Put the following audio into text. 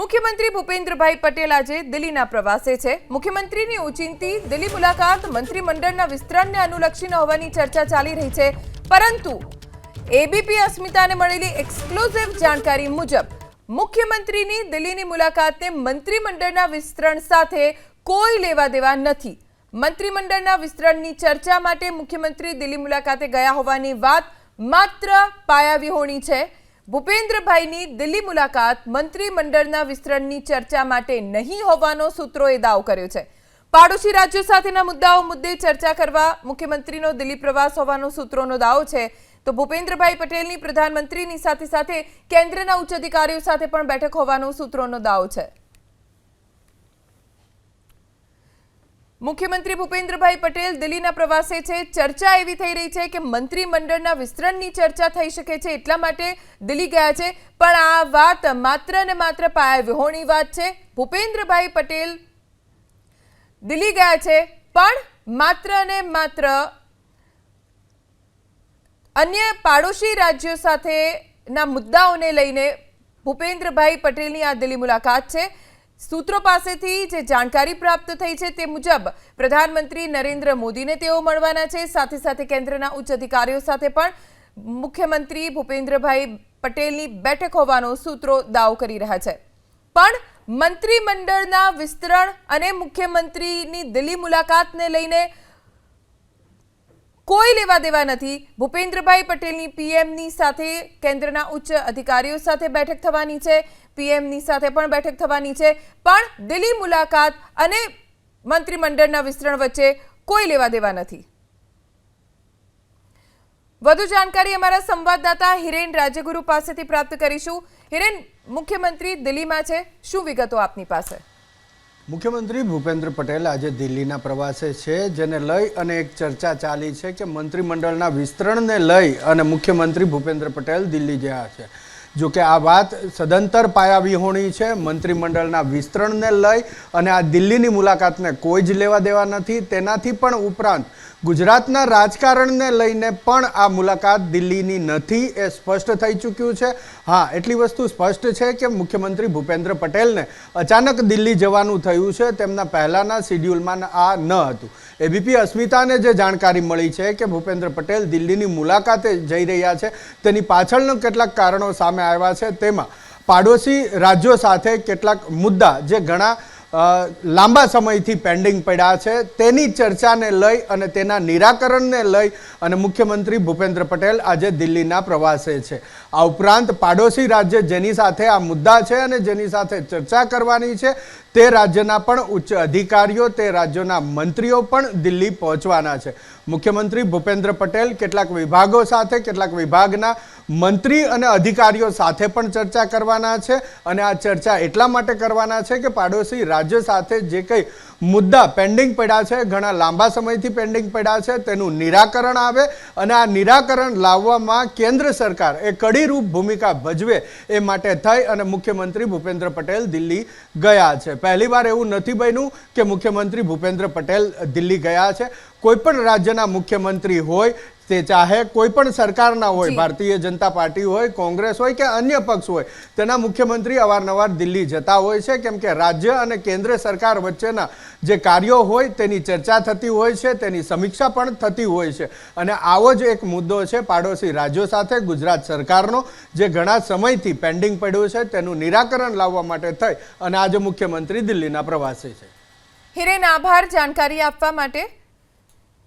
મુખ્યમંત્રી ભૂપેન્દ્રભાઈ પટેલ આજે દિલ્હીના પ્રવાસે છે। મુખ્યમંત્રીની ઓચિંતી દિલ્હી મુલાકાત મંત્રીમંડળના વિસ્તરણને અનુલક્ષીને હોવાની ચર્ચા ચાલી રહી છે, પરંતુ એબીપી અસ્મિતાને મળેલી એક્સક્લુઝિવ જાણકારી મુજબ મુખ્યમંત્રીની દિલ્હીની મુલાકાતને મંત્રીમંડળના વિસ્તરણ સાથે કોઈ લેવા દેવા નથી। મંત્રીમંડળના વિસ્તરણની ચર્ચા માટે મુખ્યમંત્રી દિલ્હી મુલાકાતે ગયા હોવાની વાત માત્ર પાયાવિહોણી છે। ભૂપેન્દ્રભાઈની દિલ્હી મુલાકાત મંત્રીમંડળના વિસ્તરણની ચર્ચા માટે નહીં હોવાનો સૂત્રોએ દાવો કર્યો છે। પાડોશી રાજ્યો સાથેના મુદ્દાઓ મુદ્દે ચર્ચા કરવા મુખ્યમંત્રીનો દિલ્હી પ્રવાસ હોવાનો સૂત્રોનો દાવો છે। તો ભૂપેન્દ્રભાઈ પટેલની પ્રધાનમંત્રીની સાથે સાથે કેન્દ્રના ઉચ્ચ અધિકારીઓ સાથે પણ બેઠક હોવાનો સૂત્રોનો દાવો છે। મુખ્યમંત્રી ભૂપેન્દ્રભાઈ પટેલ દિલ્હીના પ્રવાસે છે। ચર્ચા એવી થઈ રહી છે કે મંત્રીમંડળના વિસ્તરણની ચર્ચા થઈ શકે છે, એટલા માટે દિલ્હી ગયા છે, પણ આ વાત માત્ર ને માત્ર પાયાવિહોણી વાત છે। ભૂપેન્દ્રભાઈ પટેલ દિલ્હી ગયા છે, પણ માત્ર ને માત્ર અન્ય પાડોશી રાજ્યો સાથેના મુદ્દાઓને લઈને ભૂપેન્દ્રભાઈ પટેલની આ દિલ્હી મુલાકાત છે। सूत्रों पासेथी जे जानकारी प्राप्त थई छे ते मुजब प्रधानमंत्री नरेंद्र मोदी ने तेओ मळवाना छे, साथे साथे केंद्રના उच्च अधिकारीओ साथे पण मुख्यमंत्री भूपेन्द्रभाई पटेलनी बैठक होવાનો सूत्रो दाव करी रह्या छे। पण मंत्रीमंडळना विस्तरण अने मुख्यमंत्रीनी दिल्ही मुलाकातने लईने कोई लेवा देवा नहीं। भूपेन्द्रभाई पटेलनी पीएमनी साथे केंद्રના उच्च अधिकारीओ साथे बैठक थवानी छे, पीएमनी साथे पण बैठक थवानी छे, पण दिल्ही मुलाकात अने मंत्रीमंडळना विस्तरण वच्चे कोई लेवा देवा नहीं। વધુ जानकारी अमारा संवाददाता हिरेन राजगुरु पासेथी प्राप्त करीशुं। हिरेन, मुख्यमंत्री दिल्हीमां छे, शुं विगतो आपनी पासे? मुख्यमंत्री भूपेन्द्र पटेल आज दिल्हीना प्रवासे छे, जेने लई अने एक चर्चा चाली छे के मंत्रीमंडळना विस्तरणने लई अने मुख्यमंत्री भूपेन्द्र पटेल दिल्ही गया छे। जो कि आ बात सदंतर पायाविहोणी छे। मंत्रीमंडळना विस्तरणने लई अने आ दिल्हीनी मुलाकातने कोई ज लेवा देवा नथी। तेनाथी पण उपरांत गुजरातना राजकारणने लईने पण आ मुलाकात दिल्हीनी नथी ए स्पष्ट थई चूक्युं छे। हाँ, एटली वस्तु स्पष्ट छे के मुख्यमंत्री भूपेन्द्र पटेलने अचानक दिल्ही जवानुं थयुं छे, तेमना पहेलाना शेड्यूलमां आ न हतुं। एबीपी अस्मिताने जे जानकारी मळी छे के भूपेन्द्र पटेल दिल्हीनी मुलाकाते जई रह्या छे, तेनी पाछळना केटलाक कारणो सामे आव्या छे। तेमां पाडोशी राज्यों साथे केटलाक मुद्दा जे घणा लांबा समयथी पेन्डिंग पड्या छे तेनी चर्चाने लई अने तेना निराकरणने लई अने मुख्यमंत्री भूपेन्द्र पटेल आजे दिल्हीना प्रवासे छे। आ उपरांत पाडोशी राज्य जेनी साथे आ मुद्दा छे अने जेनी साथे चर्चा करवानी छे ते राज्यना पण उच्च अधिकारीओ, ते राज्योना मंत्रीओ पण दिल्ही पहोंचवाना छे। मुख्यमंत्री भूपेन्द्र पटेल केटलाक विभागों साथे, केटलाक विभागना मंत्री अने अधिकारीओ साथे पण चर्चा करवाना छे अने आ चर्चा एटला माटे करवाना छे के पाडोशी राज्य साथे जे कई मुद्दा पेन्डिंग पड्या छे, घणा लांबा समयथी पेन्डिंग पड्या छे, तेनुं निराकरण आवे अने आ निराकरण लाववामां केंद्र सरकार ए कड़ीरूप भूमिका भजवे ए माटे थई अने मुख्यमंत्री भूपेन्द्र पटेल दिल्ही गया छे। पहली बार एवुं नथी बन्युं के मुख्यमंत्री भूपेन्द्र पटेल दिल्ही गया छे। कोईपण राज्यना मुख्यमंत्री होय, ते चाहे कोईपण सरकारना होय, भारतीय जनता पार्टी होय, कांग्रेस होय के अन्य पक्ष होय, तेना मुख्यमंत्री अवारनवार दिल्ही जता होय छे, केम के राज्य अने केंद्र सरकार वच्चेना जे कार्यो होय तेनी चर्चा थती होय छे, तेनी समीक्षा पण थती होय छे। अने आवो ज एक मुद्दो छे पाडोशी राज्यों साथे गुजरात सरकारनो, जे घणा समयथी पेन्डिंग पड्यो छे तेनुं निराकरण लाववा माटे थई अने आज मुख्यमंत्री दिल्हीना प्रवासे छे। हिरेन, आभार जानकारी आपवा माटे।